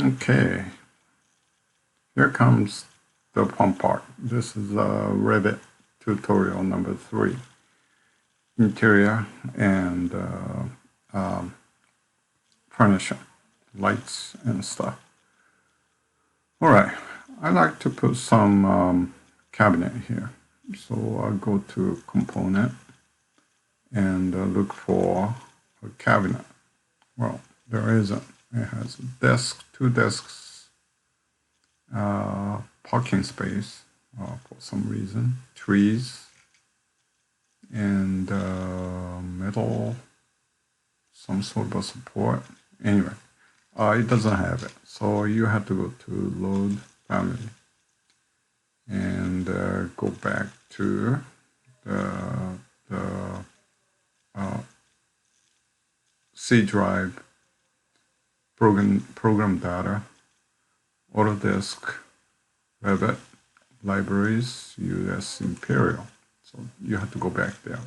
Okay, here comes the fun part. This is REVIT tutorial number 3, interior and furniture, lights and stuff. All right, I like to put some cabinet here. So I'll go to component and look for a cabinet. Well, there isn't. It has a desk, 2 desks, parking space for some reason, trees, and metal, some sort of support. Anyway, it doesn't have it. So you have to go to load family and go back to the C drive, program data, Autodesk, REVIT, libraries, US Imperial. So you have to go back there.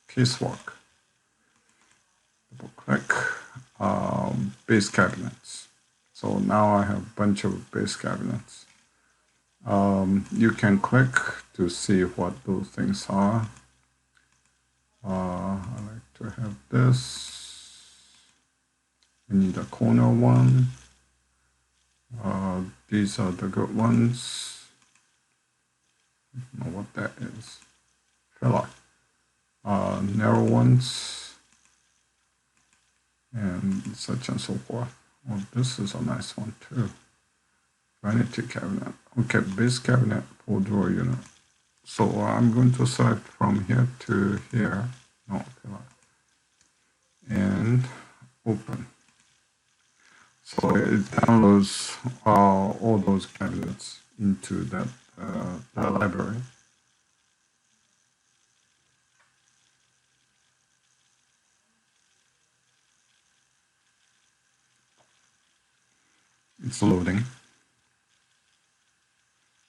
Casework. Double click. Base cabinets. So now I have a bunch of base cabinets. You can click to see what those things are. I like to have this. I need a corner one. These are the good ones. I don't know what that is. Filler. Narrow ones. And such and so forth. Oh, this is a nice one too. Vanity cabinet. Okay, base cabinet, 4 drawer unit. So I'm going to select from here to here. No, and open. So it downloads all those cabinets into that library. It's loading.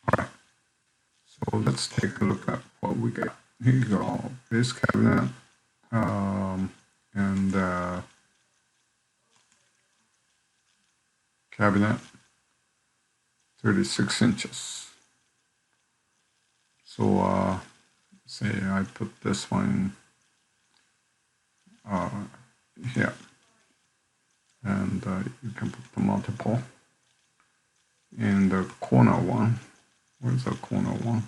All right. So let's take a look at what we got. Here you go. Base cabinet and cabinet, 36 inches. So say I put this one here, and you can put the multiple. And the corner one, where's the corner one?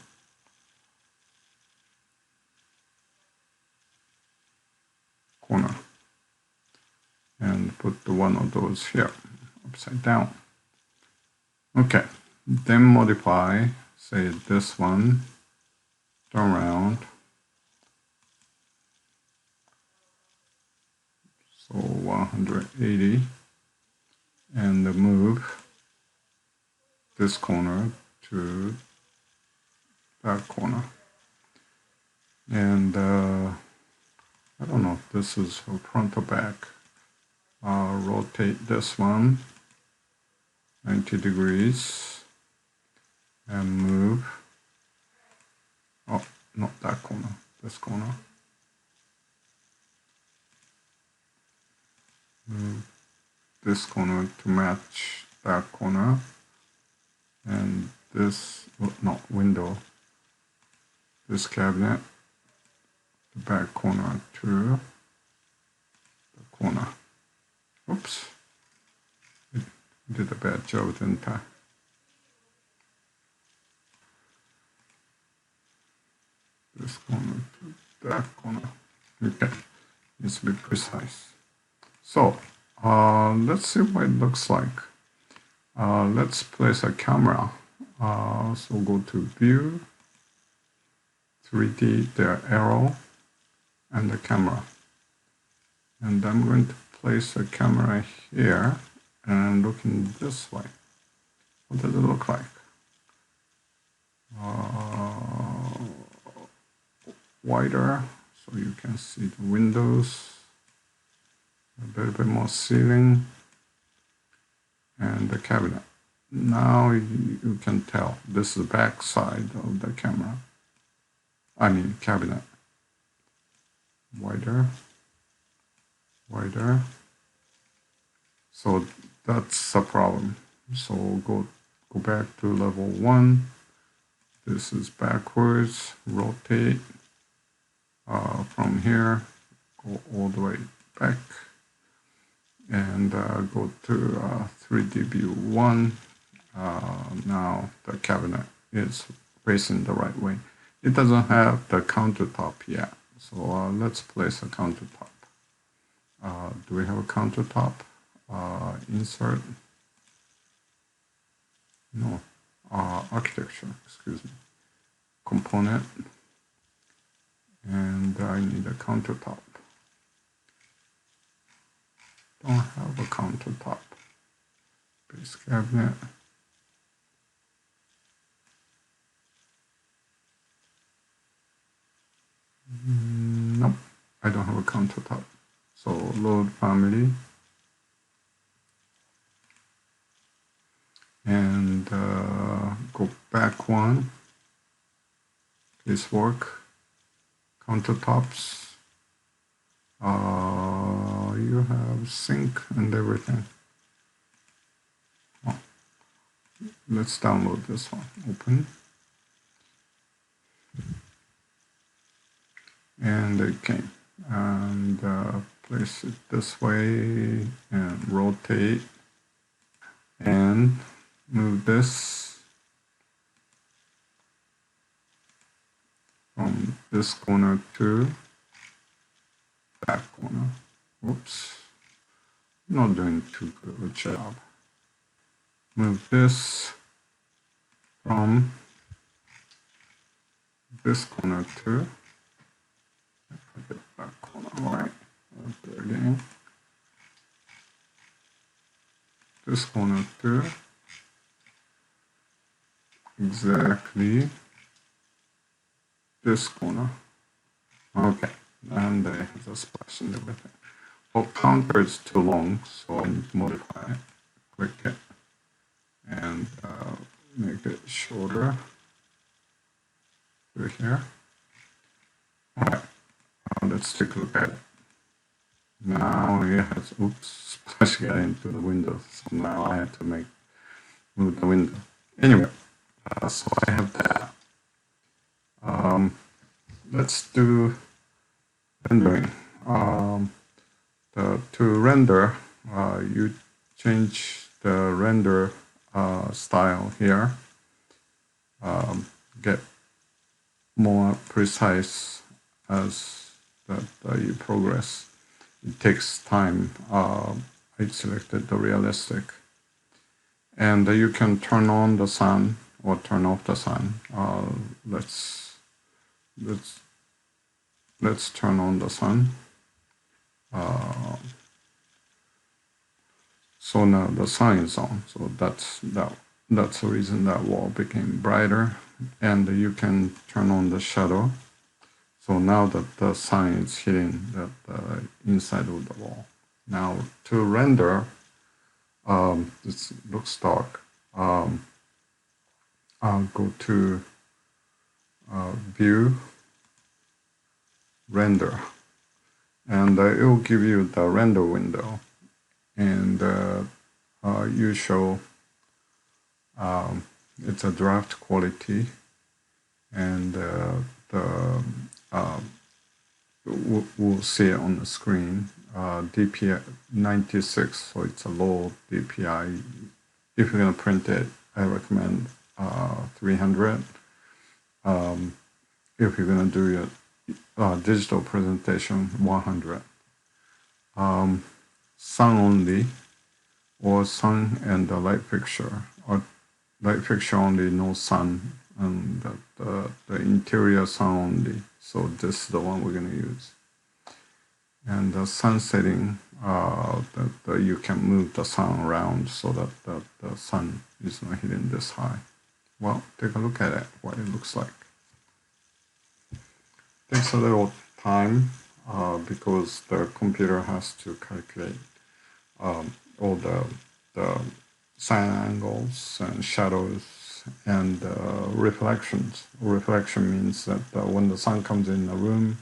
Corner. And put the one of those here, upside down. Okay, then modify, say this one, turn around. So 180, and move this corner to that corner. And I don't know if this is front or back. Rotate this one 90 degrees and move. Oh, not that corner, this corner. Move this corner to match that corner. And this, not window, this cabinet, the back corner to the corner. Oops, I did a bad job, didn't I? This corner to that corner. Okay, needs to be precise. So let's see what it looks like. Let's place a camera. So go to View, 3D, the arrow, and the camera. And I'm going to place a camera here, and I'm looking this way. What does it look like? Wider, so you can see the windows, a little bit more ceiling, and the cabinet. Now you can tell this is the back side of the camera. I mean cabinet. Wider, wider. So that's a problem. So go back to level 1. This is backwards, rotate from here, go all the way back, and go to 3D view 1. Now the cabinet is facing the right way. It doesn't have the countertop yet, so let's place a countertop. Do we have a countertop? Insert. No. Architecture, excuse me. Component. And I need a countertop. Don't have a countertop. Base cabinet. Nope, I don't have a countertop. So load family. And go back one. This work. Countertops. You have sink and everything. Oh. Let's download this one. Open. And it came. And place it this way and rotate and move this from this corner to that corner. Oops, not doing too good a job. Move this from this corner to that corner, right? There again. This corner to exactly this corner. Okay, and there is a splash and everything. Well, counter is too long, so I need to modify it. Click it and make it shorter over here. Alright, let's take a look at it. Now it has, oops, splash got into the window, so now I have to move the window. Anyway, so I have that. Let's do rendering. To render, you change the render style here. Get more precise as you progress. It takes time. I selected the realistic. And you can turn on the sun or turn off the sun. Let's turn on the sun. So now the sun is on. So that's the reason that wall became brighter. And you can turn on the shadow. So now that the sun is hitting the inside of the wall. Now to render, this looks dark. I'll go to View, Render, and it will give you the render window, and you show it's a draft quality, and we'll see it on the screen. DPI 96, so it's a low DPI. If you're gonna print it, I recommend 300. If you're gonna do your digital presentation, 100. Sun only, or sun and the light fixture, or light fixture only, no sun, and the interior sun only. So this is the one we're gonna use. And the sun setting, you can move the sun around so that the sun is not hitting this high. Well, take a look at it, what it looks like. Takes a little time because the computer has to calculate all the sine angles and shadows and reflections. Reflection means that when the sun comes in the room,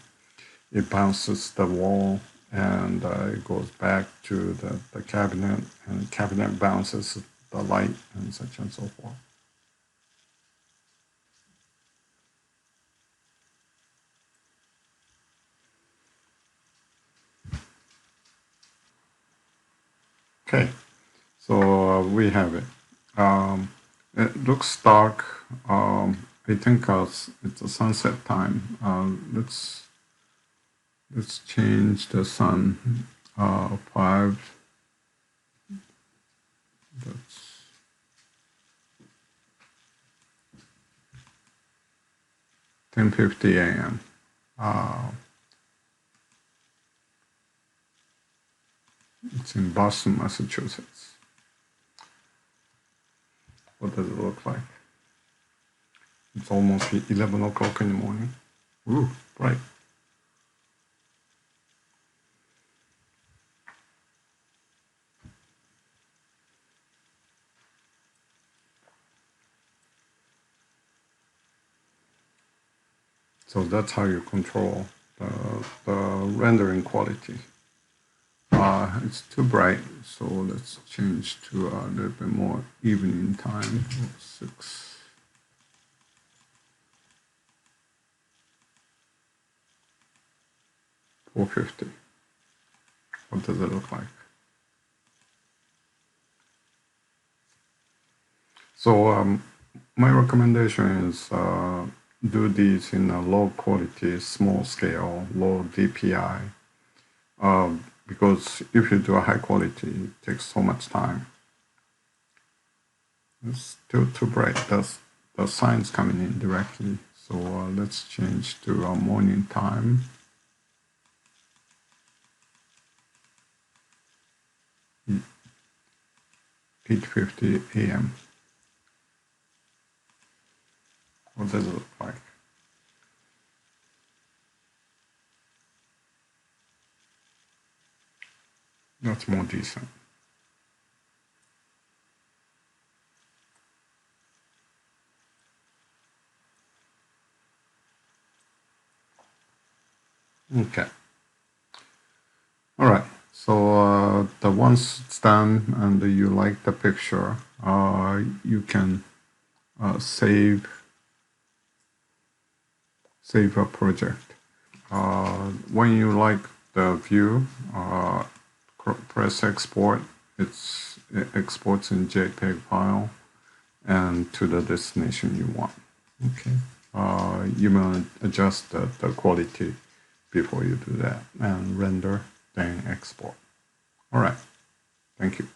it bounces the wall and it goes back to the cabinet, and the cabinet bounces the light and such and so forth. Okay, so we have it. It looks dark. I think it's a sunset time. Let's change the sun. 5. That's 10:50 a.m. It's in Boston, Massachusetts. What does it look like? It's almost 11 o'clock in the morning. Ooh, bright. So that's how you control the rendering quality. It's too bright, so let's change to a little bit more evening time. 6. 450. What does it look like? So my recommendation is do these in a low quality, small scale, low DPI. Because if you do a high quality, it takes so much time. It's still too bright. The sign's coming in directly. So let's change to morning time. 8:50 a.m. What does it look like? That's more decent. Okay. All right. So the once it's done and you like the picture, you can save a project. When you like the view, press export. It exports in JPEG file and to the destination you want. Okay. You may adjust the quality before you do that and render, then export. All right. Thank you.